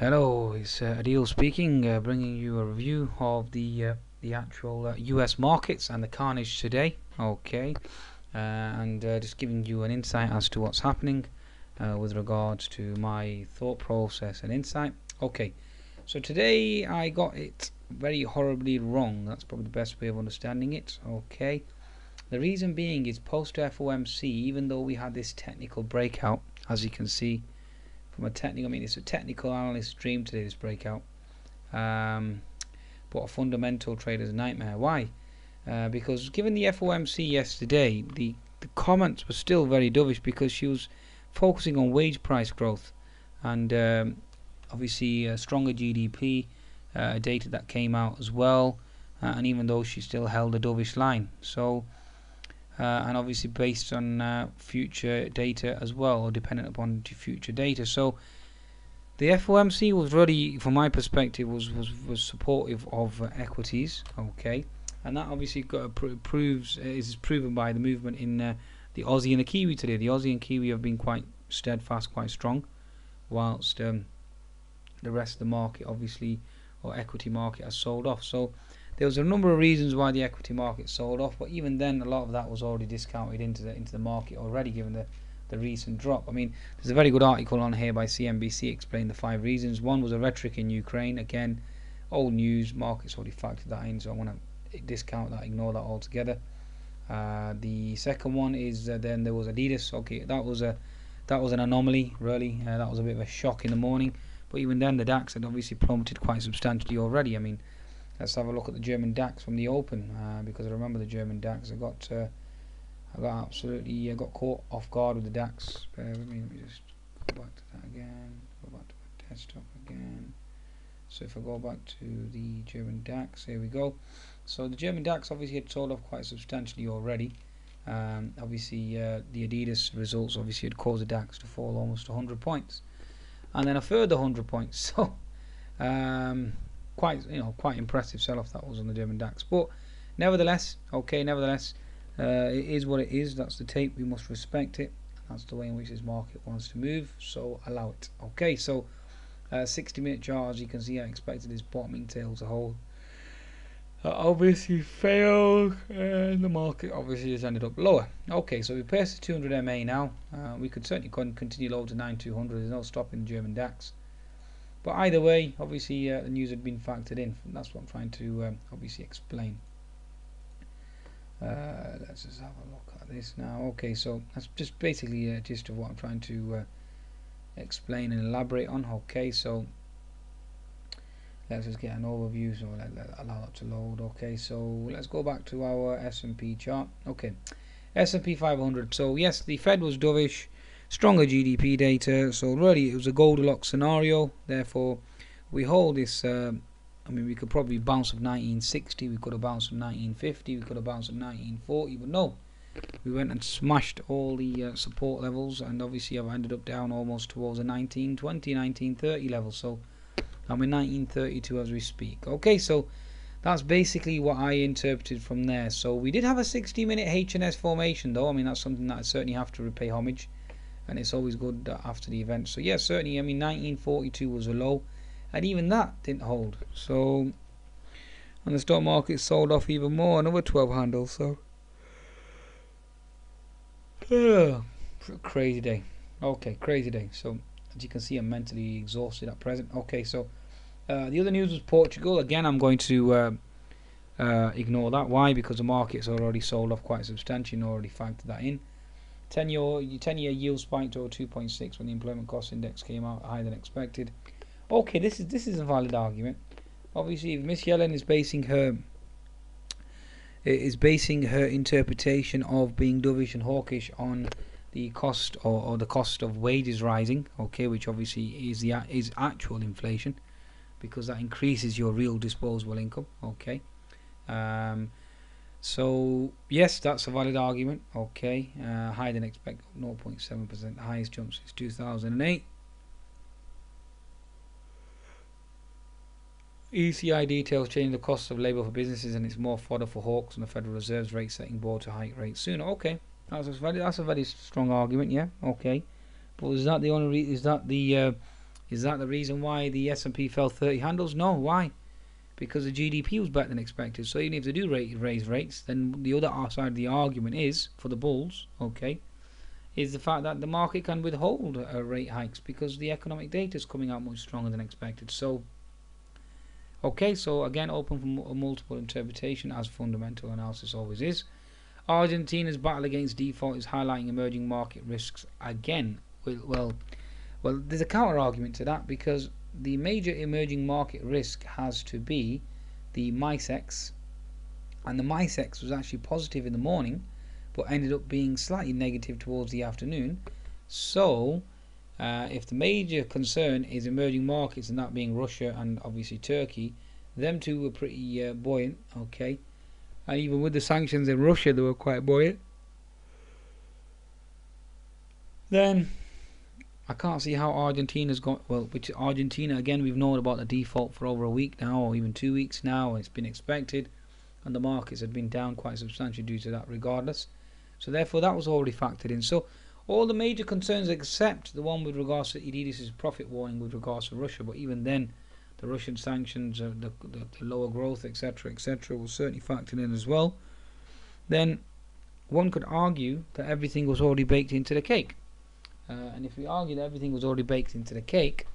Hello, it's Adil speaking, bringing you a review of the actual U.S. markets and the carnage today. Okay, and just giving you an insight as to what's happening with regards to my thought process and insight. Okay, so today I got it very horribly wrong. That's probably the best way of understanding it. Okay, the reason being is post FOMC, even though we had this technical breakout, as you can see from a technical, it's a technical analyst dream today, this breakout, but a fundamental trader's nightmare. Why? Because given the FOMC yesterday, the comments were still very dovish because she was focusing on wage price growth and obviously stronger GDP data that came out as well, and even though she still held a dovish line, so and obviously based on future data as well, or dependent upon future data. So the FOMC was really, from my perspective, was supportive of equities. Okay, and that obviously is proven by the movement in the Aussie and the Kiwi today. The Aussie and Kiwi have been quite steadfast, quite strong, whilst the rest of the market, obviously, or equity market, has sold off. So there was a number of reasons why the equity market sold off, but even then, a lot of that was already discounted into the market already, given the recent drop. I mean, there's a very good article on here by CNBC explaining the 5 reasons. One was a rhetoric in Ukraine. Again, old news. Markets already factored that in, so I want to discount that, ignore that altogether. The second one is then there was Adidas. Okay, that was an anomaly, really. That was a bit of a shock in the morning. But even then, the DAX had obviously plummeted quite substantially already. I mean, let's have a look at the German DAX from the open, because I remember the German DAX. I got caught off guard with the DAX. Bear with me, let me just go back to that again. Go back to my desktop again. So if I go back to the German DAX, here we go. So the German DAX obviously had sold off quite substantially already. Obviously, the Adidas results obviously had caused the DAX to fall almost 100 points, and then a further 100 points. So quite impressive sell-off that was on the German DAX. But nevertheless, it is what it is. That's the tape. We must respect it. That's the way in which this market wants to move. So allow it. Okay, so 60-minute chart, as you can see, I expected this bottoming tail to hold. Obviously failed, and the market obviously has ended up lower. Okay, so we passed the 200 MA now. We could certainly continue low to 9200. There's no stopping the German DAX. But either way, obviously the news had been factored in. That's what I'm trying to obviously explain. Let's just have a look at this now. Okay, so that's just basically a gist of what I'm trying to explain and elaborate on. Okay, so let's just get an overview. So allow that to load. Okay, so let's go back to our S&P chart. Okay, S&P 500. So yes, the Fed was dovish, stronger GDP data. So really, it was a Goldilocks scenario. Therefore, we hold this. I mean, we could probably bounce of 1960, we could have bounced of 1950, we could have bounced of 1940, but no. We went and smashed all the support levels, and obviously I've ended up down almost towards the 1920, 1930 level. So I'm in 1932 as we speak. Okay, so that's basically what I interpreted from there. So we did have a 60-minute H&S formation, though. I mean, that's something that I certainly have to repay homage, and it's always good after the event. So yeah, certainly, I mean, 1942 was a low, and even that didn't hold. So, and the stock market sold off even more, another 12 handles. So, crazy day. Okay, crazy day. So, as you can see, I'm mentally exhausted at present. Okay, so the other news was Portugal. Again, I'm going to ignore that. Why? Because the market's already sold off quite substantially and already factored that in. 10-year yield spiked to 2.6 when the employment cost index came out higher than expected. Okay, this is a valid argument. Obviously, if Miss Yellen is basing her interpretation of being dovish and hawkish on the cost or the cost of wages rising, okay, which obviously is actual inflation, because that increases your real disposable income. Okay, so yes, that's a valid argument. Okay, higher than expected, 0.7%, highest jump since 2008. ECI details changing the cost of labour for businesses, and it's more fodder for hawks, and the Federal Reserve's rate setting board to hike rates sooner. Okay, that's a very strong argument. Yeah. Okay, but is that the only? Is Is that the reason why the S&P fell 30 handles? No. Why? Because the GDP was better than expected. So even if they do raise rates, then the other side of the argument is, for the bulls, okay, is the fact that the market can withhold rate hikes because the economic data is coming out much stronger than expected. So, okay, so again, open for multiple interpretation, as fundamental analysis always is. Argentina's battle against default is highlighting emerging market risks again. Well, there's a counter argument to that, because the major emerging market risk has to be the MICEX, and the MICEX was actually positive in the morning but ended up being slightly negative towards the afternoon. So if the major concern is emerging markets, and that being Russia and obviously Turkey, them two were pretty buoyant, okay, and even with the sanctions in Russia they were quite buoyant. Then I can't see how Argentina's got, well, which Argentina, again, we've known about the default for over a week now, or even 2 weeks now. It's been expected, and the markets had been down quite substantially due to that regardless. So therefore that was already factored in. So all the major concerns except the one with regards to Edidis' profit warning with regards to Russia, but even then the Russian sanctions, the lower growth, etc., was certainly factored in as well. Then one could argue that everything was already baked into the cake. And if we argue that everything was already baked into the cake,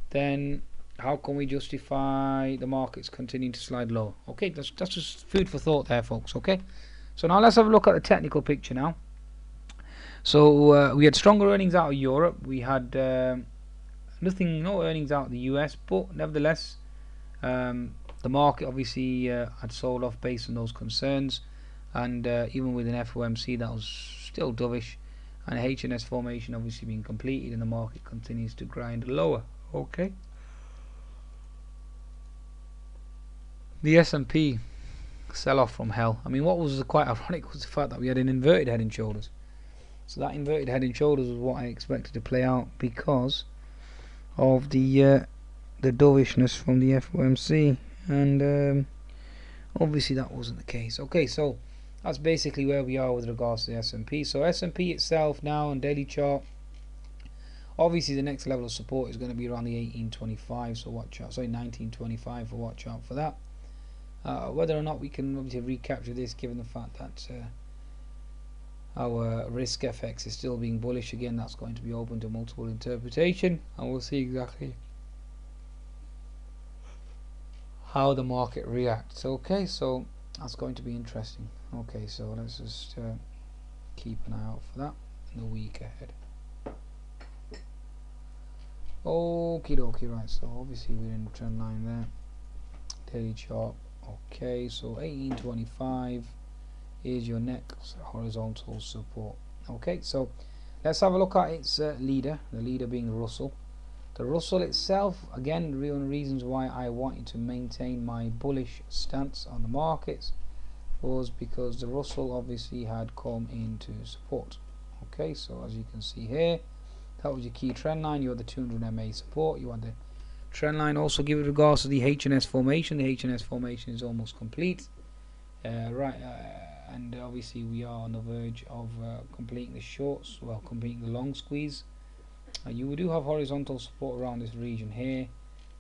then how can we justify the markets continuing to slide lower? Okay, that's just food for thought there, folks. Okay, so now let's have a look at the technical picture now. So we had stronger earnings out of Europe. We had no earnings out of the US, but nevertheless the market obviously had sold off based on those concerns, and even with an FOMC that was still dovish, and H&S formation obviously being completed, and the market continues to grind lower. Okay, the S&P sell off from hell. I mean, what was quite ironic was the fact that we had an inverted head and shoulders. So that inverted head and shoulders was what I expected to play out because of the dovishness from the FOMC, and obviously that wasn't the case. Okay, so that's basically where we are with regards to the S&P. So S&P itself now on daily chart, obviously the next level of support is going to be around the 1825, so watch out. Sorry, 1925, for watch out for that. Whether or not we can obviously recapture this, given the fact that our risk FX is still being bullish, again, that's going to be open to multiple interpretation, and we'll see exactly how the market reacts. Okay, so that's going to be interesting. Okay, so let's just keep an eye out for that in the week ahead. Okie dokie, right, so obviously we're in the trend line there, daily chart. Okay, so 1825 is your next horizontal support. Okay, so let's have a look at its leader, the leader being Russell. The Russell itself, again, one of the reasons why I wanted to maintain my bullish stance on the markets was because the Russell obviously had come into support. Okay, so as you can see here, that was your key trend line. You had the 200 MA support, you had the trend line. Also, give it regards to the H&S formation. The H&S formation is almost complete, and obviously we are on the verge of completing the shorts, well, completing the long squeeze. You do have horizontal support around this region here,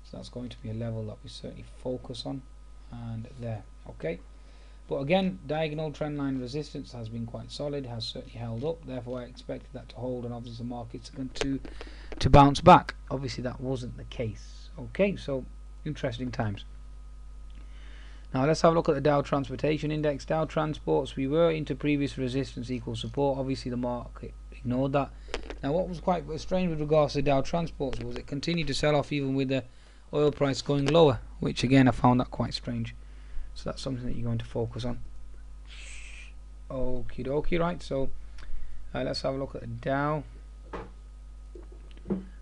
so that's going to be a level that we certainly focus on, and there. Okay, but again, diagonal trend line resistance has been quite solid, has certainly held up, therefore I expected that to hold, and obviously the markets are going to bounce back. Obviously that wasn't the case. Okay, so interesting times. Now let's have a look at the Dow Transportation Index. Dow Transports, we were into previous resistance equal support, obviously the market ignored that. Now what was quite strange with regards to Dow Transports was it continued to sell off even with the oil price going lower, which again I found that quite strange. So that's something that you're going to focus on. Okie dokie, right, so let's have a look at the Dow.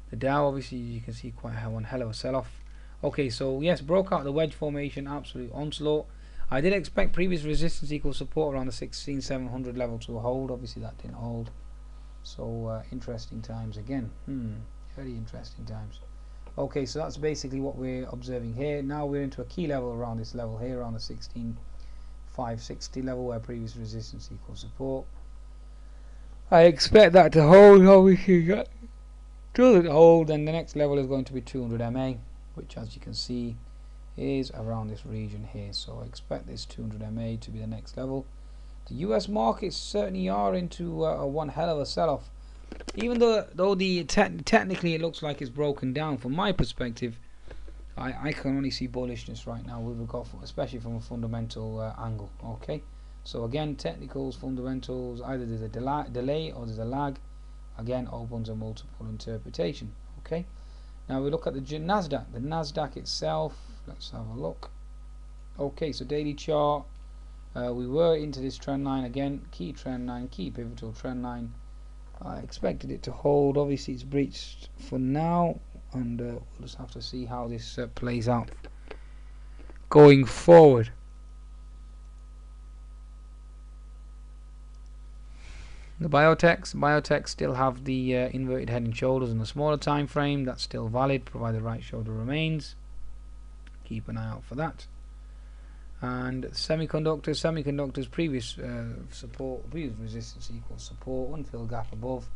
The Dow, obviously you can see quite one hell of a sell off. Okay, so yes, broke out the wedge formation, absolute onslaught. I did expect previous resistance equal support around the 16,700 level to hold. Obviously that didn't hold. So interesting times again. Very interesting times. Okay, so that's basically what we're observing here. Now we're into a key level around this level here, around the 16,560 level, where previous resistance equals support. I expect that to hold. Obviously, drill it hold, and the next level is going to be 200 MA, which as you can see is around this region here. So I expect this 200 MA to be the next level. The US markets certainly are into a one hell of a sell-off, even though the technically it looks like it's broken down. From my perspective, I can only see bullishness right now with regard, especially from a fundamental angle. Okay, so again, technicals, fundamentals, either there's a delay or there's a lag. Again, opens a multiple interpretation. Okay, now we look at the Nasdaq. The Nasdaq itself, let's have a look. Okay, so daily chart, we were into this trend line again, key trend line, key pivotal trend line. I expected it to hold. Obviously it's breached for now, and we'll just have to see how this plays out going forward. The biotechs still have the inverted head and shoulders in the smaller time frame. That's still valid, provided the right shoulder remains. Keep an eye out for that. And semiconductors, previous support, previous resistance equals support, unfilled gap above.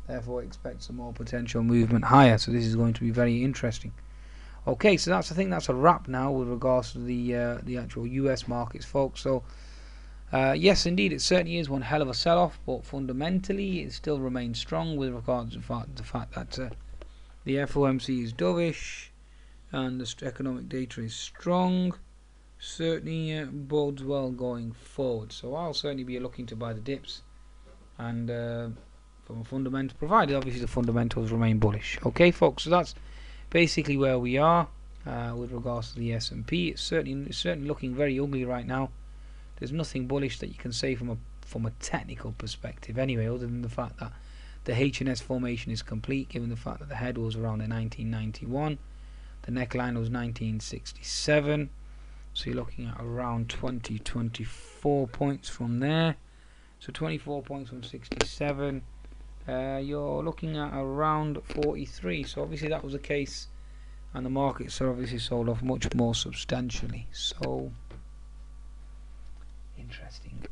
Therefore, expect some more potential movement higher. So this is going to be very interesting. Okay, so I think that's a wrap now with regards to the actual US markets, folks. So yes, indeed, it certainly is one hell of a sell-off, but fundamentally it still remains strong with regards to the fact that the FOMC is dovish and the economic data is strong. Certainly bodes well going forward. So I'll certainly be looking to buy the dips, and from a fundamental, provided obviously the fundamentals remain bullish. Okay, folks, so that's basically where we are with regards to the S&P. It's certainly looking very ugly right now. There's nothing bullish that you can say from a technical perspective anyway, other than the fact that the H&S formation is complete, given the fact that the head was around in 1991, the neckline was 1967. So you're looking at around 24 points from there. So 24 points from 67. You're looking at around 43. So obviously that was the case, and the markets are obviously sold off much more substantially. So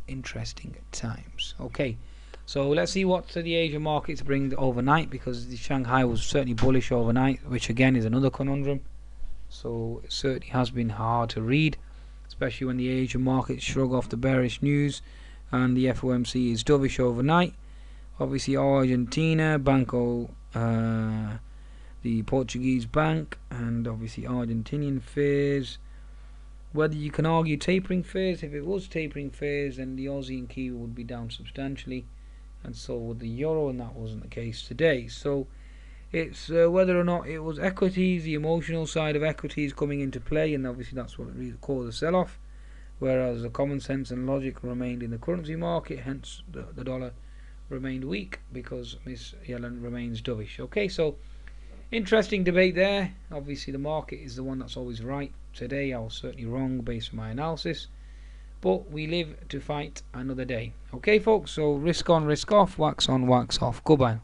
interesting times. Okay, so let's see what the Asian markets bring overnight, because the Shanghai was certainly bullish overnight, which again is another conundrum. So it certainly has been hard to read, especially when the Asian markets shrug off the bearish news and the FOMC is dovish overnight. Obviously Argentina, Banco, the Portuguese bank, and obviously Argentinian fears. Whether you can argue tapering fears, if it was tapering fears, then the Aussie and Kiwi would be down substantially, and so would the Euro, and that wasn't the case today. So it's whether or not it was equities, the emotional side of equities coming into play, and obviously that's what really caused the sell-off, whereas the common sense and logic remained in the currency market, hence the dollar remained weak because Miss Yellen remains dovish. Okay, so interesting debate there. Obviously the market is the one that's always right. Today I was certainly wrong based on my analysis, but we live to fight another day. Okay folks, so risk on, risk off, wax on, wax off. Goodbye.